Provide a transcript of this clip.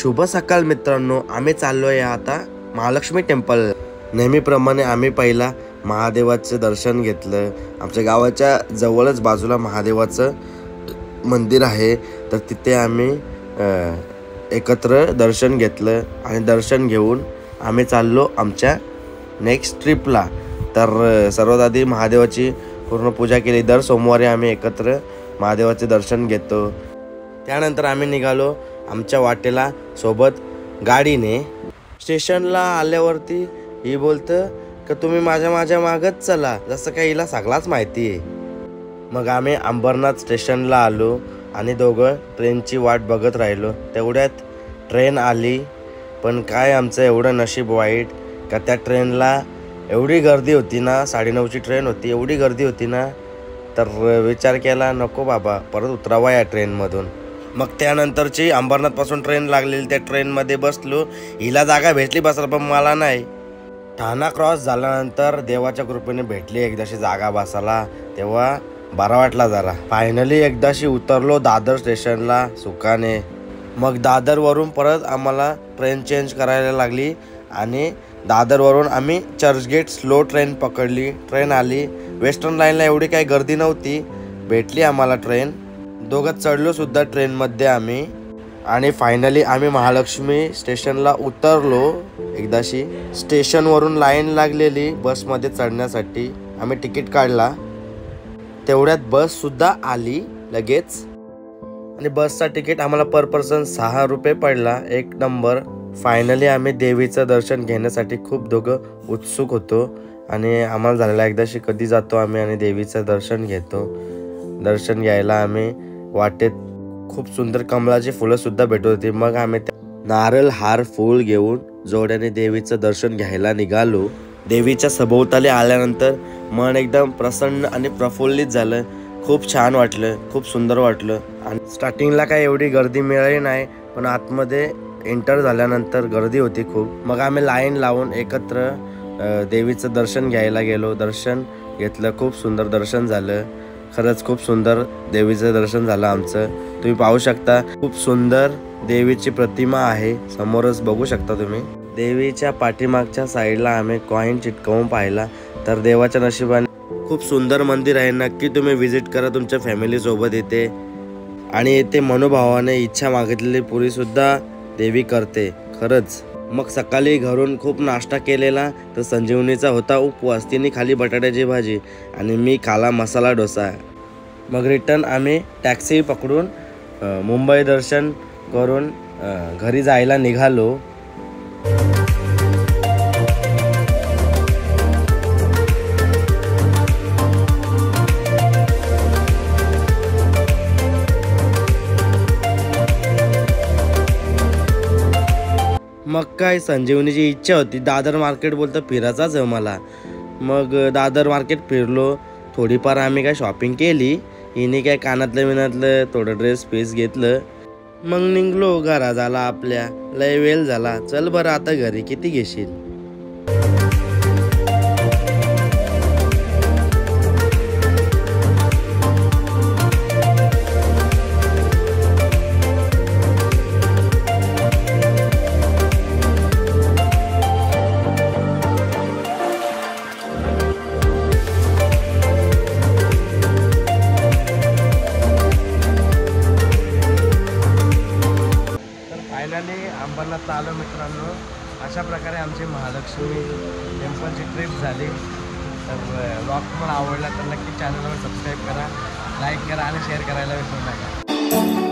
शुभ सकाळ मित्रांनो, आम्ही चाललोय आता महालक्ष्मी टेम्पल। नेहमीप्रमाणे आम्ही पहिला महादेवाचे दर्शन घेतलं। आमच्या गावाच्या जवळच बाजूला महादेवाचं मंदिर आहे, तर तिथे आम्ही एकत्र दर्शन घेतलं आणि दर्शन घेऊन आम्ही चाललो आमच्या नेक्स्ट ट्रिपला। तर सर्वात आधी महादेवाची पूर्ण पूजा केली। दर सोमवारी आम्ही एकत्र महादेवाचे दर्शन घेतो। त्यानंतर आम्ही निघालो आमच्या वाटेला सोबत गाडीने। स्टेशनला आल्यावरती ही बोलतं की तुम्ही माझ्या मागच चला, जसं काही हिला सगळाच माहिती आहे। मग आम्ही अंबरनाथ स्टेशनला आलो आणि दोघं ट्रेनची वाट बघत राहिलो। तेवढ्यात ट्रेन आली, पण काय आमचं एवढं नशीब वाईट का त्या ट्रेनला एवढी गर्दी होती ना, 9:30ची ट्रेन होती, एवढी गर्दी होती ना, तर विचार केला नको बाबा परत उतरावा या ट्रेनमधून। मग त्यानंतरची अंबरनाथपासून ट्रेन लागलेली, त्या ट्रेनमध्ये बसलो। हिला जागा भेटली बसायला, पण मला नाही। ठाणा क्रॉस झाल्यानंतर देवाच्या कृपेने भेटली एकदाशी जागा बसायला, तेव्हा बरा वाटला जरा। फायनली एकदाशी उतरलो दादर स्टेशनला सुखाने। मग दादरवरून परत आम्हाला ट्रेन चेंज करायला लागली आणि दादरवरून आम्ही चर्चगेट स्लो ट्रेन पकडली। ट्रेन आली, वेस्टर्न लाईनला एवढी काही गर्दी नव्हती, भेटली आम्हाला ट्रेन। दोघं चढलो सुद्धा ट्रेनमध्ये आम्ही आणि फायनली आम्ही महालक्ष्मी स्टेशनला उतरलो। एकदाशी स्टेशनवरून लाईन लागलेली बसमध्ये चढण्यासाठी, आम्ही तिकीट काढला, तेवढ्यात बससुद्धा आली लगेच। आणि बसचा तिकीट आम्हाला पर पर्सन 6 रुपये पडला, एक नंबर। फायनली आम्ही देवीचं दर्शन घेण्यासाठी खूप दोघं उत्सुक होतो आणि आम्हाला झालेला एकदाशी कधी जातो आम्ही आणि देवीचं दर्शन घेतो। दर्शन घ्यायला आम्ही वाटेत खूप सुंदर कमळाची फुलं सुद्धा भेटत होती। मग आम्ही नारळ हार फूल घेऊन जोड्याने देवीचं दर्शन घ्यायला निघालो। देवीच्या सभोवताली आल्यानंतर मन एकदम प्रसन्न आणि प्रफुल्लित झालं। खूप छान वाटलं, खूप सुंदर वाटलं। आणि स्टार्टिंगला काय एवढी गर्दी मिळाली नाही, पण आतमध्ये एंटर झाल्यानंतर गर्दी होती खूप। मग आम्ही लाईन लावून एकत्र देवीचं दर्शन घ्यायला गेलो। दर्शन घेतलं, खूप सुंदर दर्शन झालं। खरंच खूप सुंदर देवीचं दर्शन झालं आमचं। तुम्ही पाहू शकता, खूप सुंदर देवीची प्रतिमा आहे, समोरच बघू शकता तुम्ही। देवीच्या पाठीमागच्या साईडला आम्ही कॉईन चिटकवून पाहिला, तर देवाच्या नशिबाने खूप सुंदर मंदिर आहे। नक्की तुम्ही व्हिजिट करा तुमच्या फॅमिली सोबत इथे। आणि इथे मनोभावाने इच्छा मागितलेली पुरी सुद्धा देवी करते खरंच। मग सकाळी घरून खूप नाश्ता केलेला, तर संजीवनीचा होता उपवास, तिने खाली बटाट्याची भाजी आणि मी खाला मसाला डोसा। मग रिटर्न आम्ही टॅक्सी पकडून मुंबई दर्शन करून घरी जायला निघालो। मग काय संजीवनीची इच्छा होती, दादर मार्केट बोलतं फिरायचाच आहे मला। मग दादर मार्केट फिरलो, थोडीफार आम्ही काय शॉपिंग केली। हिने काय कानातलं विनातलं थोडं ड्रेस पीस घेतलं, मग निघलो घरा झाला आपल्या। लय वेळ झाला, चल बरं आता घरी, किती घेशील। अंबरनाथला आलो मित्रांनो। अशा प्रकारे आमची महालक्ष्मी टेम्पलची ट्रिप झाली। तर व्लॉग तुम्हाला आवडला तर नक्की चॅनलवर सबस्क्राईब करा, लाईक करा आणि शेअर करायला विसरू नका।